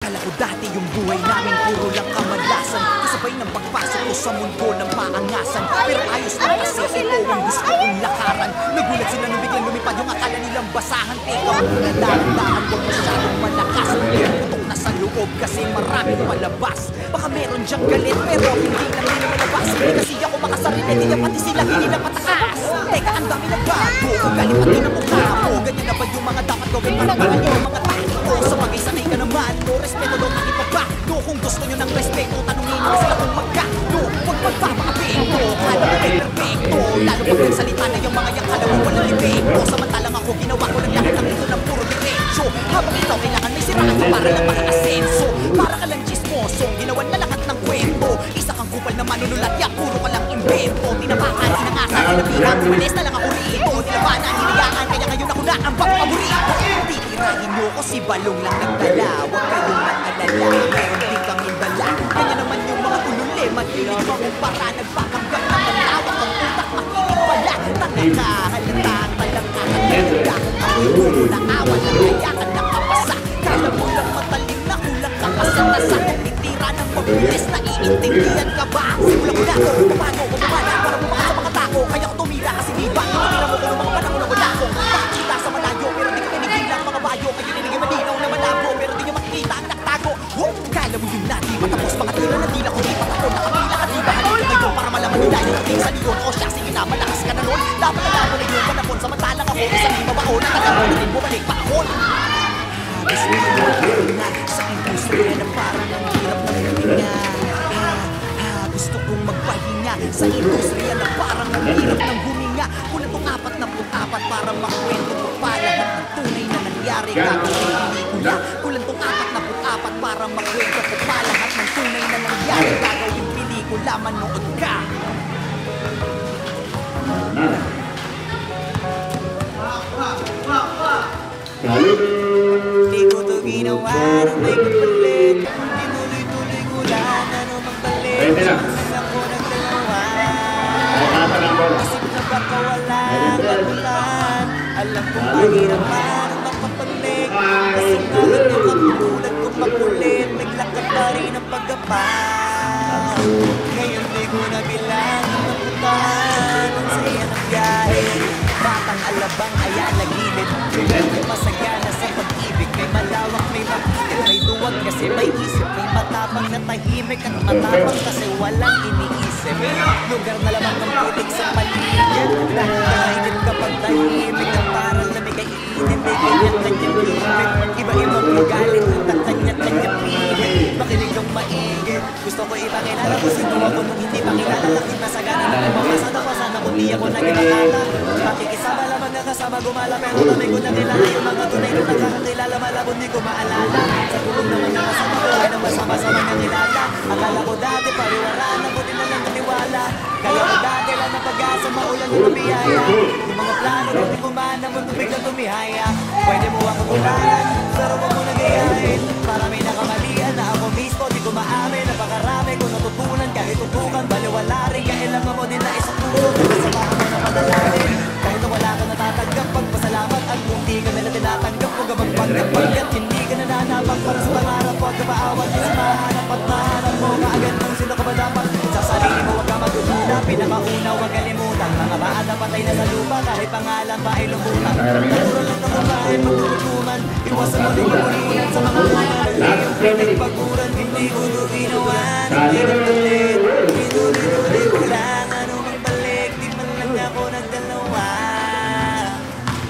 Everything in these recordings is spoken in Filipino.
Akala ko dati yung buhay namin puro lang kamalasan, kasabay ng pagpasok ko sa mundo ng paangasan. Pero ayos lang kasi ito ang gusto kong lakaran. Nagulat sila nung biglang lumipad yung akala nilang basahan. Teka muna, dahan-dahan, huwag masyadong malakas. Putok na sa loob kasi maraming palabas. Baka meron dyang galit pero hindi na nila malabas. Hindi kasi ako makasarili, hindi pati sila hindi na patakas. Teka, ang dami na bago, galing pati na mukha mo. Ganyan na ba yung mga dapat gawin para naman yung mga takbo? Sa bagay-sanay ka naman, no respeto daw makipagbago. Kung gusto nyo ng respeto, tanungin mo sila kung magkano. Huwag magpapakapito, kala na may perfecto. Lalo pag nagsalita na yung mga yung kalawa walang libeko. Samantalang ako ginawa ko lang lahat ng ito ng puro diretso. Habang ikaw kailangan may siraan ka para lang makakasenso. Para ka lang chismoso, ginawan na lahat ng kwento. Isa kang kupal na manunulat, ya puro ka lang invento. Tinapakan, sinangasan, sinabihan, umalis na lang ako rito. Nilabanan, hinayaan, kaya ngayon ako na ang paborito. Titirahin nyo ko si Balong lang nagdala. Huwag kayong mag-alala, meron din kang indala. Kanya naman yung mga ululi, mahilig makumpara. Nagpapanggap na malawak ang utak, makinig pala. Tanga ka, halatang malangkakaganda. Ako'y puro na awan lang, kaya ka nakapasa. Kala mo lang matalim na kulang ka pa sa tasa. Kung titira ng mabilis, naiintindihan ka ba? Simulan ko na ako, paano ko bumala para bumaka sa mga tao. Kaya ko tumira kasi di ba? Tinatira mo ko ng mga panahon na wala ko. Nakakita sa malayo, pero di ko tinigilang mga bayo. Kayo niligay malinaw na malabo, pero di nyo makikita ang naktago. Kala mo yun natin matapos mga tira na di na ko di patako. Nakapila ka di ba? Halika ngayon para malaman nila yung ating sa liyon. O siya, sige na, malakas ka na nun. Dapat na mo na yung panahon. Samantalang ako, isang di mabaon. Natagal mo na din bumalik panahon. Gusto ko na sa industriya na parang ang hirap ng huminga. Gusto kong magpahinga sa industriya na parang ang hirap ng huminga. Kulang tong 44 para makwento ko pa lahat ng tunay na nangyari. Gagawin pelikula. Kulang tong 44 para makwento ko pa lahat ng tunay na nangyari. Gagawin pelikula, manood ka. Di ko to ginawa nung may kapalit. Tinuloy-tuloy ko lang ano magbalik. Saan ako nagdalawa? Isip na baka wala kagulan. Alam kong mahirapan ang makapalik. Kasi ngayon yung katulad kong makulit. Naglakad pa rin ang pagkapan. Ngayon di ko na bilang napuntahan. Ang saya ng biyahe. Batang alabang ayala gilid. May masagana sa pag-ibig. May malawak, may mapilit, may duwag kasi may isip. May matapang na tahimik at matapang kasi walang iniisip. Lugar na lamang ng putik sa paligid. Dahil kapag tahimik ang parang lamig ay iinit. May ganyan-ganyan limit. Iba-ibang magalit at kanya-kanya pilit. Makinig kang maigi. Gusto ko ipakilala ko sino ako nung hindi pakilala. Lakit na sagana na nagpapasada ko sana kung di ako nagkakala. Pakikisama lamang nakasama gumala. Pero kami ko nakilala yung mga tunay na nakakakilala. Malabon di ko maalala. Sa tulong naman na kasama ko ay nang masama-sama nakilala. Akala ko dati pariwaraan ang buti na lang natiwala. Kala ko dati lang ng pag-asa maulan ng mabiyaya. Yung mga plano na di kumana mo nung biglang tumihaya. Pwede mo ako tularan, pero wag mo nagayahin. Para may nakamalian na ako mismo di ko maamin. Napakarami ko natutunan kahit tutukan. Baliwala rin kailangan mo din na isang tulog. Kasamahan mo na madalarin. Kahit wala ka natatanggap, pagpasalamat. At kung di ka nila tinatanggap, huwag ka magpanggap-panggap. Hindi ka nananapang para sa pangarap. Huwag ka maawat, isa mahanap at mahanap mo. Kaagad kung sino ka ba dapat. Sa sarili mo huwag ka matutula. Pinakauna huwag kalimutan. Mga baata patay na sa lupa. Kahit pangalan ba ay lumutan. Naturo lang na babae magtutuman. Iwasan mo din magulinan sa mga kanan. Pinagpaguran, hindi ko ito ginawa. Hindi nagpalit. Pinulit-ulit ko lang. Ano mang balik, di man lang ako nagdalawa.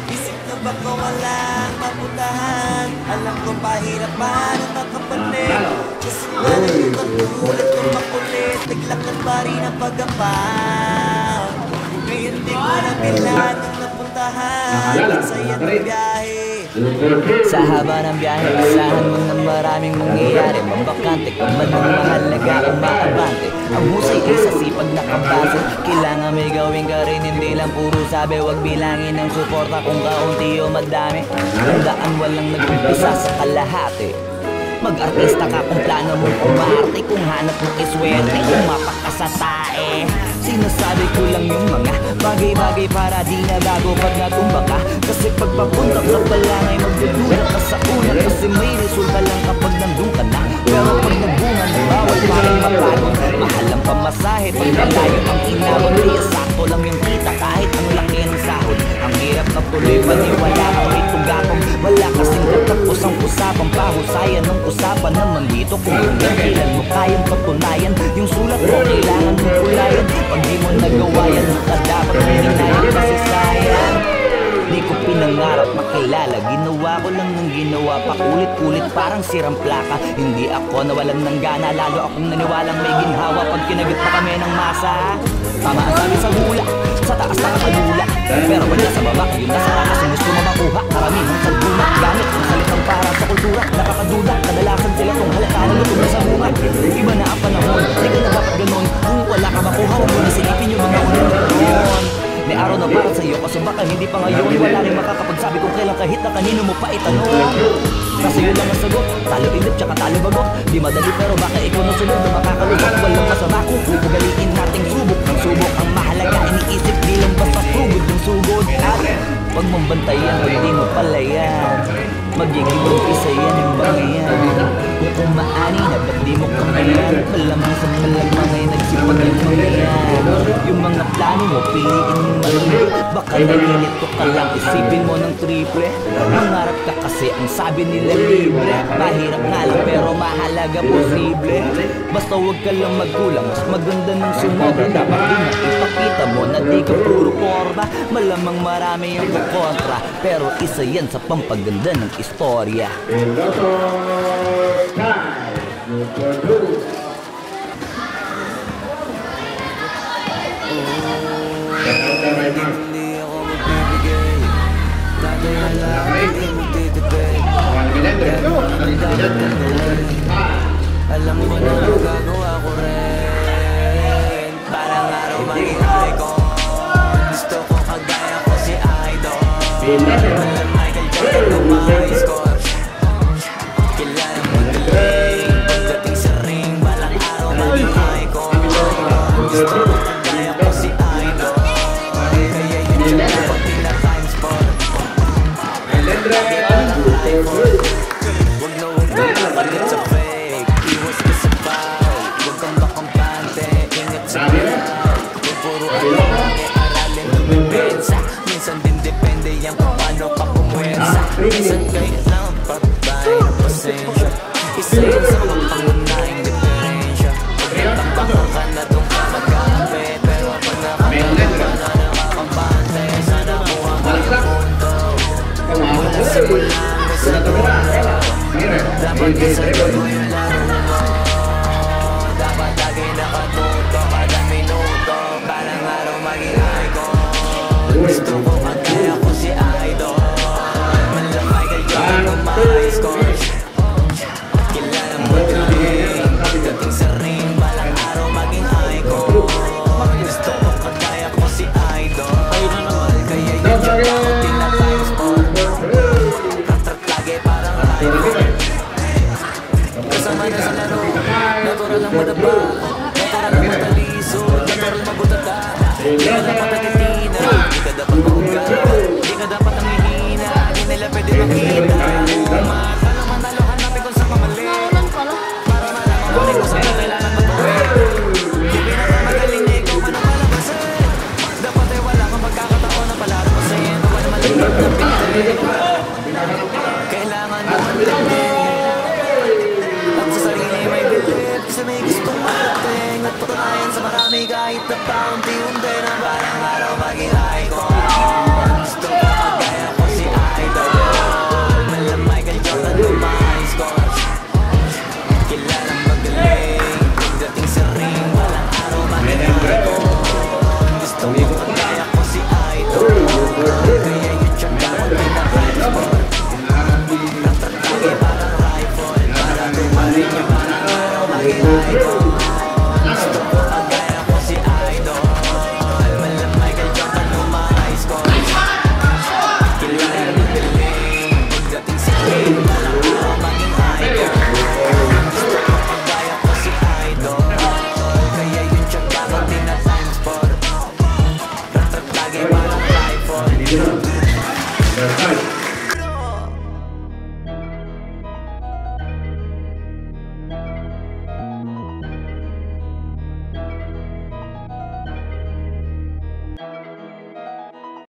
Isip na baka walang maputahan. Alam ko pahirapan ang makapalik. Kasi nga yung katulad kong makulit. Naglakad pa rin ang pag-apaw. Ngayon di ko na bilang ang napuntahan. Ang saya ng biyahe. Sa haba ng biyahe, isahan mo ng maraming mangyayari. Mabakante kung man ang mahalaga o maabante. Ang husay ay sa sipag na kabase. Kailangan may gawin ka rin, hindi lang puro sabi. Huwag bilangin ng suporta kung kaunti o madami. Tandaan walang nag-umpisa sa kalahati. Mag-artista ka kung plano mong umarte. Kung hanap mong iswerte, umapak ka sa tae. Sinasabi ko lang yung mga bagay-bagay para di na bago pag natumba ka. Kasi pag papunta ka pa lang ay magdudula ka sa una. Kasi may resulta lang kapag nandun ka na. biyahe pag malayo ang inabot. Kaya sakto lang yung kita kahit ang laki ng sahod. Ang hirap na tuloy paniwala ang may tugapang. Wala kasing katapos ang usapang pahusayan ng usapan naman dito. Kung hanggang kailan mo kayang patunayan yung sulat mo kailangan mong kulayan. Pag di mo nagawa yan ka dapat hininayan kasi sayang. Di ko pinangarap makilala, ginawa ko lang ng ginawa, paulit-ulit parang sirang plaka. Hindi ako nawalan ng gana, lalo akong naniwalang may ginhawa pag kinagat pa kami ng masa. Tama ang sabi sa hula, sa taas nakakalula, pero wala sa baba, yun nasa taas ang gusto mo makuha. Karamihan sa guna, gamit ang salitang para sa kultura. Nakakaduda, kadalasan sila tong halata na lutong na sa bunga. Iba na ang panahon, di ka na dapat ganun. Kung wala ka makuha, huwag mo na silipin yung mga unang. May araw na para sa'yo, kaso baka hindi pa ngayon. Wala rin makakapagsabi kung kailan kahit na kanino mo pa itanong. Kasi yun lang ang sagot, talo inip tsaka talo bagot. Di madali pero baka ikaw na sunod na makakalubot. Walang masama kung ugaliin nating subok ng subok. Ang mahalaga iniisip, di lang basta sugod ng sugod. At pag mambantayan, pag di mo palayan, magiging umpisa yan yung bangyan. Kung kumaani na ba't di mo kamayan, malamang sa malamang ay nagsipag yung mangyan. Yung mga plano mo, piliin mo marami. Baka nalinito ka lang, isipin mo ng triple. Mangarap ka kasi ang sabi nila libre. Mahirap nga lang pero mahalaga posible. Basta huwag ka lang magkulang, mas maganda ng sumobra. Dapat din na ipakita mo na di ka puro porma. Malamang marami yung kukontra, pero isa yan sa pampaganda ng istorya. Hindi ako magbibigay, tatay na lang, hindi magtitipid. Alam ko na magagawa ko rin. Parang araw maging icon. Gusto ko kagaya ko si Idol. Walang Michael Jordan ng mga score. Kilala magaling pagdating sa ring. Balang araw maging icon. Gusto ko kagaya ko si Idol. Kaya yun siya dapat tina-times for. Lagi parang icon. Huwag na huwag na makalit sa fake. Iwas ka sa foul. Huwag kang makampante. Ingat sa crowd. Huwag puro alone. Aralin ng depensa. Minsan din depende yan kung paano ka pumwersa. Minsan kailangan patay ng pasensya. Isa yun sa mga pangunahing diferensya. Pag natambaka ka na doon ka magkape. Pero pag nakatambak ka na nakakampante, sana kuha ka yung punto. Mula simula hanggang sa dulo. Dapat isang tuloy yung laro mo. Dapat lagi nakatuto kada minuto. Parang araw maging icon. Gusto ko kagaya ko si Idol. Malang Michael Jordan ng mga scores. Kilala magaling pagdating sa ring. Balang araw maging icon. Gusto ko kagaya ko si Idol. Kaya yun yung ako tina-times for. Ratrat lagi parang icon. Kasama na sa laro, natural lang madaba, natural lang mataliso, natural magutata. Di ka dapat nagtitina, di ka dapat mahuga, di ka dapat namihina, di nila pwede makita. Talo man talo, hanapin kung saan kamali, para malaman ko kung saan kailangan matuwid. Di pinakamagaling na ikaw man ang palabasin. Dapat ay wala kang pagkakataon na palalabasin. Wala malingkot na pinili. Kailangan mo mandaling. At sa sarili may bilip, kasi may gustong marating. At patunayan sa marami kahit na paunti-unti na parang araw maging icon. Gusto ko kagaya ko si Idol. Malang Michael Jordan ng mga scores. Kilalang magaling pagdating sa ring. Walang araw maging icon. Gusto ko kagaya ko si Idol. Kaya yun siya dapat tina-times for. Ratrat lagi parang rifle. Para tumaling yung parang araw maging icon.